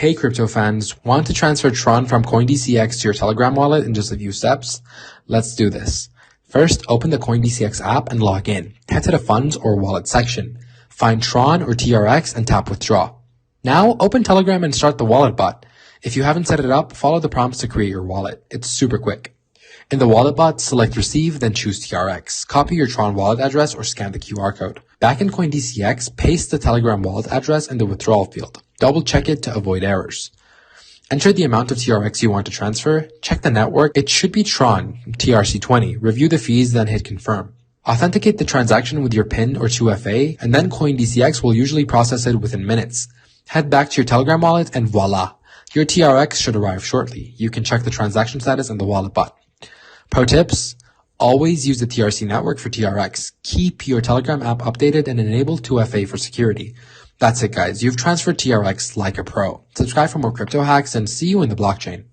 Hey crypto fans, want to transfer Tron from CoinDCX to your Telegram wallet in just a few steps? Let's do this. First, open the CoinDCX app and log in. Head to the funds or wallet section. Find Tron or TRX and tap withdraw. Now, open Telegram and start the wallet bot. If you haven't set it up, follow the prompts to create your wallet. It's super quick. In the wallet bot, select receive, then choose TRX. Copy your Tron wallet address or scan the QR code. Back in CoinDCX, paste the Telegram wallet address in the withdrawal field. Double check it to avoid errors. Enter the amount of TRX you want to transfer. Check the network. It should be Tron, TRC20. Review the fees, then hit confirm. Authenticate the transaction with your PIN or 2FA, and then CoinDCX will usually process it within minutes. Head back to your Telegram wallet and voila! Your TRX should arrive shortly. You can check the transaction status in the wallet bot. Pro tips: always use the TRC network for TRX. Keep your Telegram app updated and enable 2FA for security. That's it guys, you've transferred TRX like a pro. Subscribe for more crypto hacks and see you in the blockchain.